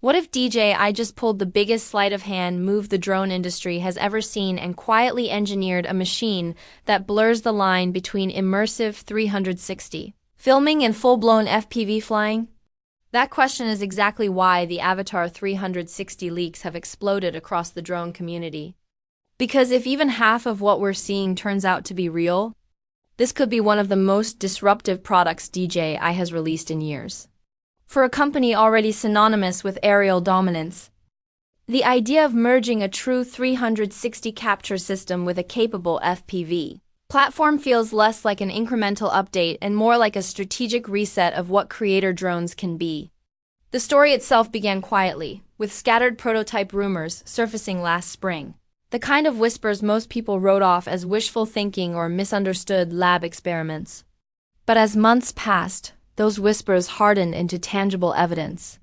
What if DJI just pulled the biggest sleight of hand move the drone industry has ever seen and quietly engineered a machine that blurs the line between immersive 360 filming and full-blown FPV flying? That question is exactly why the Avatar 360 leaks have exploded across the drone community. Because if even half of what we're seeing turns out to be real, this could be one of the most disruptive products DJI has released in years. For a company already synonymous with aerial dominance, the idea of merging a true 360 capture system with a capable FPV platform feels less like an incremental update and more like a strategic reset of what creator drones can be. The story itself began quietly, with scattered prototype rumors surfacing last spring. The kind of whispers most people wrote off as wishful thinking or misunderstood lab experiments. But as months passed, those whispers hardened into tangible evidence.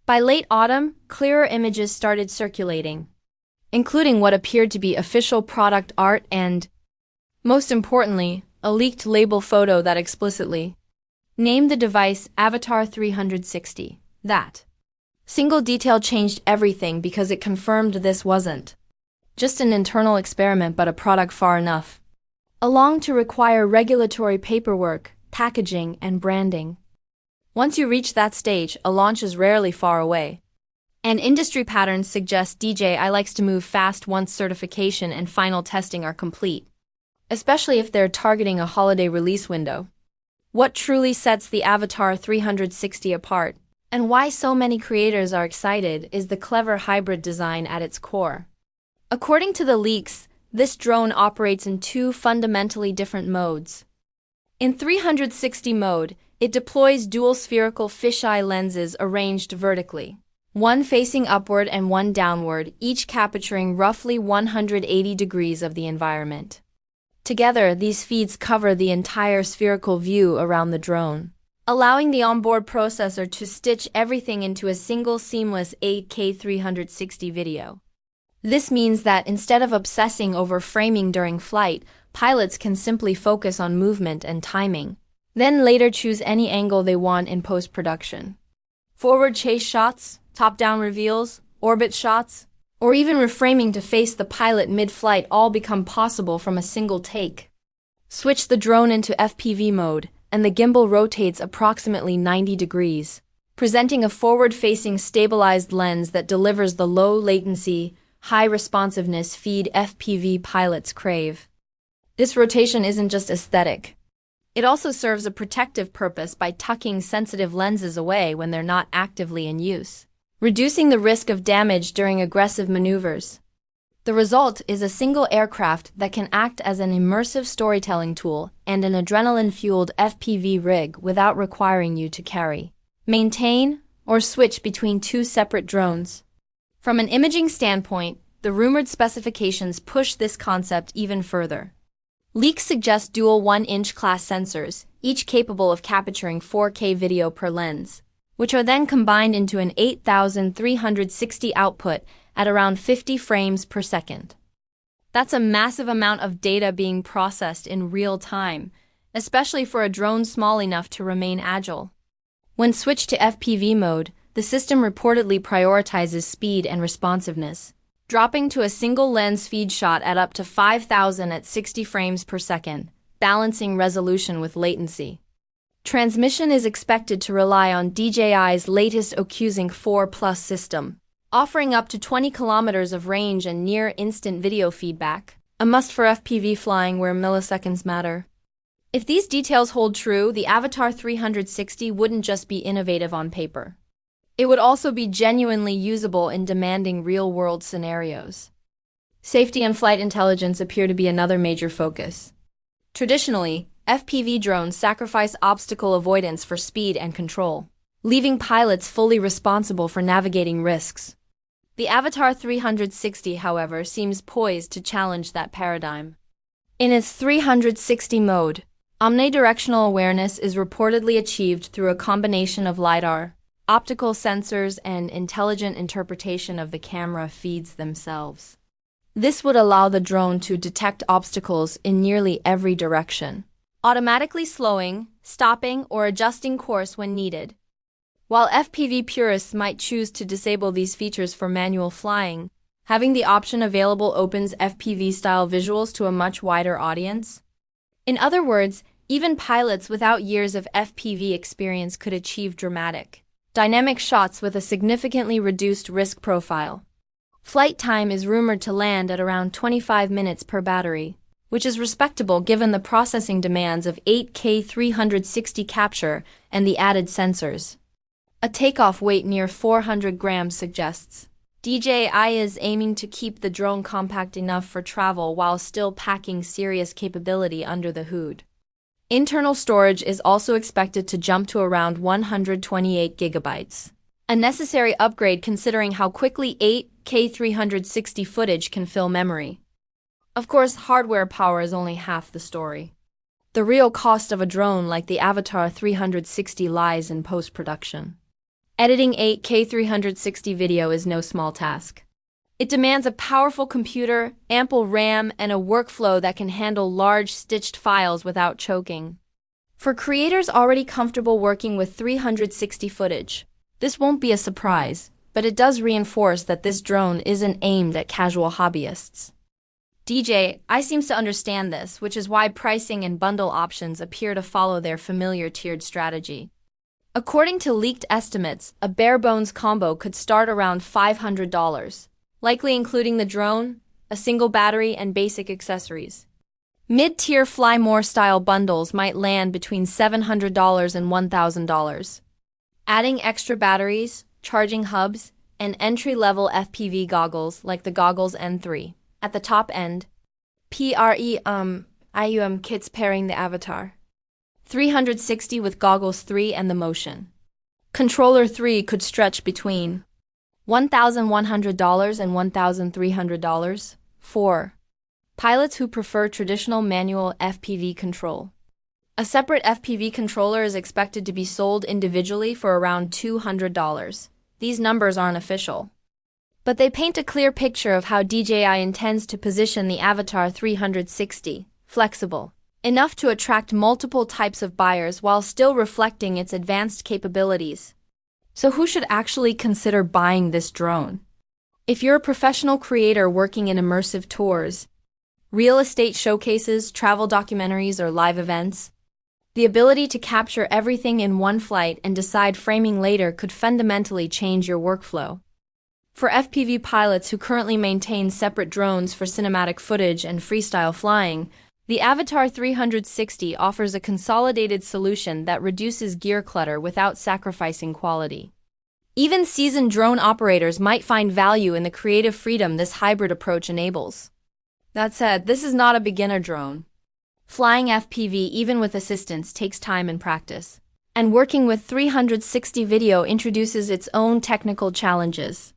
By late autumn, clearer images started circulating, including what appeared to be official product art and, most importantly, a leaked label photo that explicitly named the device Avatar 360. That single detail changed everything because it confirmed this wasn't just an internal experiment but a product far enough along to require regulatory paperwork, packaging, and branding. Once you reach that stage, a launch is rarely far away. And industry patterns suggest DJI likes to move fast once certification and final testing are complete, especially if they're targeting a holiday release window. What truly sets the Avatar 360 apart, and why so many creators are excited, is the clever hybrid design at its core. According to the leaks, this drone operates in two fundamentally different modes. In 360 mode, it deploys dual spherical fisheye lenses arranged vertically, one facing upward and one downward, each capturing roughly 180 degrees of the environment. Together, these feeds cover the entire spherical view around the drone, allowing the onboard processor to stitch everything into a single seamless 8K 360 video. This means that instead of obsessing over framing during flight, pilots can simply focus on movement and timing, then later choose any angle they want in post-production. Forward chase shots, top-down reveals, orbit shots, or even reframing to face the pilot mid-flight all become possible from a single take. Switch the drone into FPV mode, and the gimbal rotates approximately 90 degrees, presenting a forward-facing stabilized lens that delivers the low-latency, high-responsiveness feed FPV pilots crave. This rotation isn't just aesthetic. It also serves a protective purpose by tucking sensitive lenses away when they're not actively in use, reducing the risk of damage during aggressive maneuvers. The result is a single aircraft that can act as an immersive storytelling tool and an adrenaline-fueled FPV rig without requiring you to carry, maintain, or switch between two separate drones. From an imaging standpoint, the rumored specifications push this concept even further. Leaks suggest dual 1-inch class sensors, each capable of capturing 4K video per lens, which are then combined into an 8,360 output at around 50 frames per second. That's a massive amount of data being processed in real time, especially for a drone small enough to remain agile. When switched to FPV mode, the system reportedly prioritizes speed and responsiveness, dropping to a single lens feed shot at up to 5,000 at 60 frames per second, balancing resolution with latency. Transmission is expected to rely on DJI's latest OcuSync 4 Plus system, offering up to 20 kilometers of range and near-instant video feedback, a must for FPV flying where milliseconds matter. If these details hold true, the Avatar 360 wouldn't just be innovative on paper. It would also be genuinely usable in demanding real-world scenarios. Safety and flight intelligence appear to be another major focus. Traditionally, FPV drones sacrifice obstacle avoidance for speed and control, leaving pilots fully responsible for navigating risks. The Avatar 360, however, seems poised to challenge that paradigm. In its 360 mode, omnidirectional awareness is reportedly achieved through a combination of LiDAR, optical sensors, and intelligent interpretation of the camera feeds themselves. This would allow the drone to detect obstacles in nearly every direction, automatically slowing, stopping, or adjusting course when needed. While FPV purists might choose to disable these features for manual flying, having the option available opens FPV-style visuals to a much wider audience. In other words, even pilots without years of FPV experience could achieve dramatic, dynamic shots with a significantly reduced risk profile. Flight time is rumored to land at around 25 minutes per battery, which is respectable given the processing demands of 8K 360 capture and the added sensors. A takeoff weight near 400 grams suggests DJI is aiming to keep the drone compact enough for travel while still packing serious capability under the hood. Internal storage is also expected to jump to around 128 gigabytes, a necessary upgrade considering how quickly 8K 360 footage can fill memory. Of course, hardware power is only half the story. The real cost of a drone like the Avata 360 lies in post-production. Editing 8K 360 video is no small task. It demands a powerful computer, ample RAM, and a workflow that can handle large stitched files without choking. For creators already comfortable working with 360 footage, this won't be a surprise, but it does reinforce that this drone isn't aimed at casual hobbyists. DJI seems to understand this, which is why pricing and bundle options appear to follow their familiar tiered strategy. According to leaked estimates, a bare-bones combo could start around $500, likely including the drone, a single battery, and basic accessories. Mid-tier Fly More-style bundles might land between $700 and $1,000. Adding extra batteries, charging hubs, and entry-level FPV goggles like the Goggles N3. At the top end, IUM kits pairing the Avatar 360 with Goggles 3 and the Motion Controller 3 could stretch between $1,100 and $1,300 for pilots who prefer traditional manual FPV control. A separate FPV controller is expected to be sold individually for around $200. These numbers aren't official, but they paint a clear picture of how DJI intends to position the Avatar 360, flexible enough to attract multiple types of buyers while still reflecting its advanced capabilities. So who should actually consider buying this drone? If you're a professional creator working in immersive tours, real estate showcases, travel documentaries, or live events, the ability to capture everything in one flight and decide framing later could fundamentally change your workflow. For FPV pilots who currently maintain separate drones for cinematic footage and freestyle flying, the Avatar 360 offers a consolidated solution that reduces gear clutter without sacrificing quality. Even seasoned drone operators might find value in the creative freedom this hybrid approach enables. That said, this is not a beginner drone. Flying FPV, even with assistance, takes time and practice, and working with 360 video introduces its own technical challenges.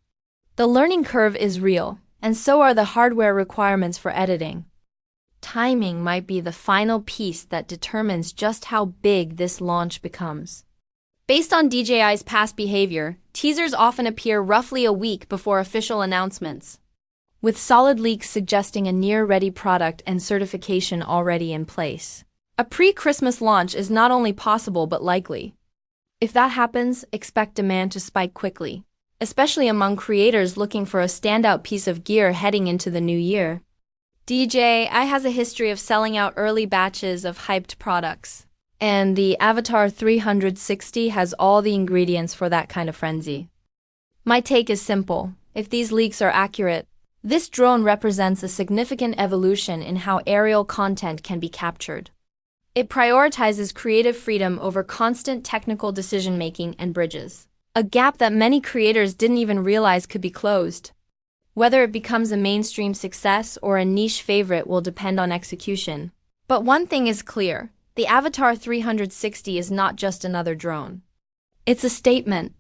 The learning curve is real, and so are the hardware requirements for editing. Timing might be the final piece that determines just how big this launch becomes. Based on DJI's past behavior, teasers often appear roughly a week before official announcements, with solid leaks suggesting a near-ready product and certification already in place. A pre-Christmas launch is not only possible but likely. If that happens, expect demand to spike quickly, especially among creators looking for a standout piece of gear heading into the new year. DJI has a history of selling out early batches of hyped products, and the Avatar 360 has all the ingredients for that kind of frenzy. My take is simple. If these leaks are accurate, this drone represents a significant evolution in how aerial content can be captured. It prioritizes creative freedom over constant technical decision-making and bridges, a gap that many creators didn't even realize could be closed. Whether it becomes a mainstream success or a niche favorite will depend on execution. But one thing is clear, the Avatar 360 is not just another drone. It's a statement,